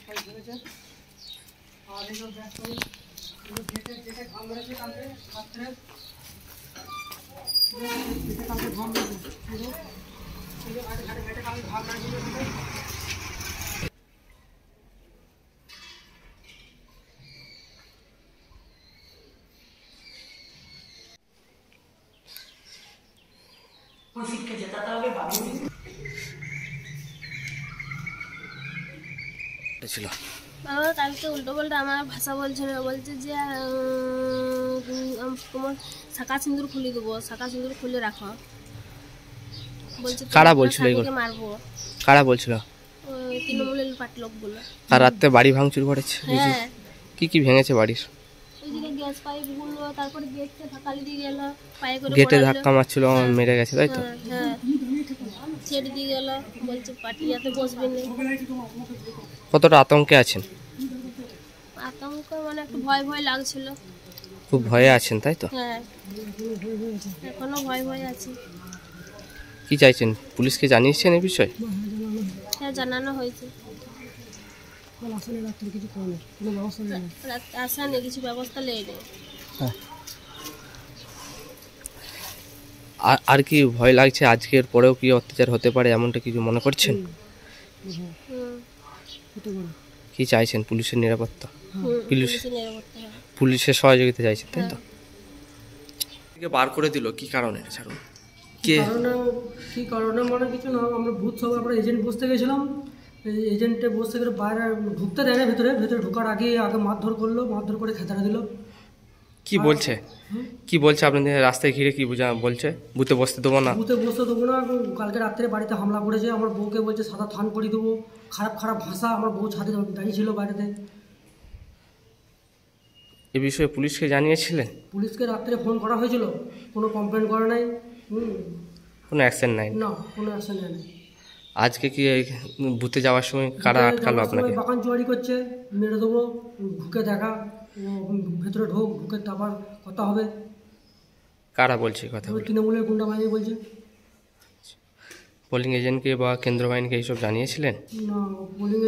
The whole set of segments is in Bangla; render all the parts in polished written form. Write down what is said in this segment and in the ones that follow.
বাবা কালকে উল্টো পাল্টা আমার ভাষা বলছে না, বলছে যে তোমার শাখা সিঁদুর খুলে দেবো, শাখা সিঁদুর খুলে রাখো বলছে। কারা বলছিল এগুলো? মারবো। কারা বলছিল? তৃণমূলের পার্টি লোকগুলো। আর রাতে বাড়ি ভাঙচুর করেছে? হ্যাঁ। কি কি ভেঙেছে বাড়ির? ওইদিকে গ্যাস পাইপ গুলো, তারপরে গেটে ধাক্কা দিয়ে গেল, পায়ে করে গেটে ধাক্কা মারছিল, মেরে গেছে তাই তো? হ্যাঁ ছেড়ে দিয়ে গেল, বলছে পার্টিয়াতে বসবেন না। কতটা আতঙ্কে আছেন? আতঙ্ক মানে একটু ভয় ভয় লাগছিল। খুব ভয়ে আছেন তাই তো? হ্যাঁ এখনো ভয় ভয় আছে। কি চাইছেন? পুলিশকে জানিয়েছেন এই বিষয়ে? হ্যাঁ জানানো হয়েছে। আসেনি, কিছু ব্যবস্থা নেই। আর কি ভয় লাগছে? আজকের পরেও কি অত্যাচার হতে পারে এমনটা কিছু মনে করছেন? কি চাইছেন? পুলিশের নিরাপত্তা, পুলিশের সহযোগিতা চাইছেন তাই তো? বার করে দিল কি কারণে? ছাড়ুন। কি কারণে মানে কিছু না, আমরা বুথ সব আমরা এজেন্ট বসতে গেছিলাম, এজেন্টে বসতে গেলে বাইরে ঢুকতে দেয় না, ভেতরে ঢোকার আগে মারধর করলো, মারধর করে খেতাড়া দিল। কি বলছে? কি বলছে আপনাদের রাস্তায় ঘিরে? কি বলছে? বুথে বসতে দেবো না, বুথে বসতে দেবো না, কালকে রাত্রে বাড়িতে হামলা করেছে, আমার বউকে বলছে সাদা থান করে দেবো, খারাপ খারাপ ভাষা। আমার বউ ছাদে দাঁড়িয়ে ছিল বাড়িতে। এ বিষয়ে পুলিশকে জানিয়েছিলেন? পুলিশকে রাত্রে ফোন করা হয়েছিল, কোনো কমপ্লেন করে নাই, কোনো অ্যাকশন নাই? না, কোনো অ্যাকশন নেয়। আজকে কি বুথে যাওয়ার সময় কারা আটকালো আপনাকে? বাগান চুয়ারি করছে, মেরে দেবো, ঢুকে দেখা, ভেতরে ঢুকে তারপর কথা হবে। কারা বলছে কথা? তৃণমূলের গুন্ডা বাহিনী বলছে। পোলিং এজেন্টকে বা কেন্দ্র বাহিনীকে এইসব জানিয়েছিলেন? না, পোলিং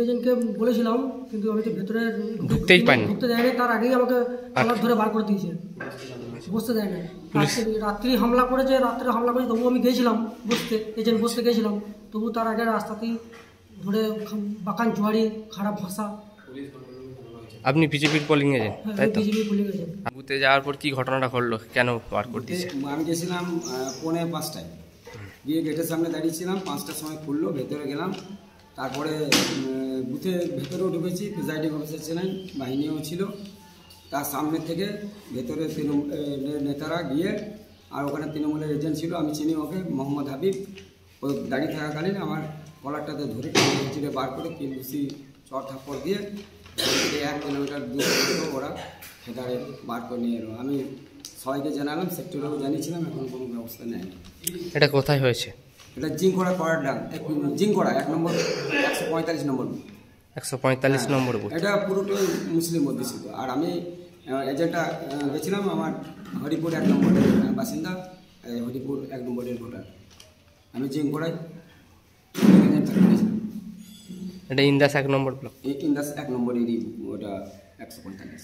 এজেন্টকে বলেছিলাম, কিন্তু আমি তো ভেতরে ঢুকতেই পাইনি, ঢুকতে দেয়নি। তার আগেই আমাকে কলার ধরে বার করে দিয়েছে, বসতে দেয় না। রাত্রি হামলা করেছে, তবু আমি গেছিলাম বসতে, এজেন্ট বসতে গেছিলাম, তবু তার আগে রাস্তাতেই ধরে বাগান চুয়ারি, খারাপ ভাষা। আপনি বিজেপির পোলিং এজেন্ট তাই তো? BJP polling agent. বুথে যাওয়ার পর কি ঘটনাটা ঘটলো? কেন বার করে দিয়েছে? আমি গেছিলাম 4:45 গিয়ে গেটের সামনে দাঁড়িয়েছিলাম, 5টার সময় খুললো, ভেতরে গেলাম। তারপরে বুথে ভেতরেও ঢুকেছি, প্রিজাইডিং অফিসার ছিলেন, বাহিনীও ছিল। তার সামনে থেকে ভেতরে নেতারা গিয়ে, আর ওখানে তৃণমূলের এজেন্ট ছিল, আমি চিনি ওকে, মোহাম্মদ হাবিব। ও দাঁড়িয়ে থাকাকালীন আমার কলারটাতে ধরে চিড়ে বার করে কিলঘুষি চড় থাপ্পড় দিয়ে 1 কিলোমিটার দূর ওরা সেটারে বার করে নিয়ে এলো। আমি সবাইকে জানালাম, সেক্টরেও জানিয়েছিলাম, এখন কোনো ব্যবস্থা নেয়। এটা কোথায় হয়েছে? এটা করার ডান, করা 1 নম্বর 145 নম্বর। 145 নম্বর বুথ। এটা পুরোটাই মুসলিম অধ্যুষিত। আর আমি এজেন্টটা গেছিলাম, আমার হরিপুর 1 নম্বরের বাসিন্দা, হরিপুর 1 নম্বরের ভোটার। আমি করাই এজেন্টটা গেছিলাম। এটা ইন্দাস 1 নম্বর ব্লক। ইন্দাস 1 নম্বরেরই ওটা 145।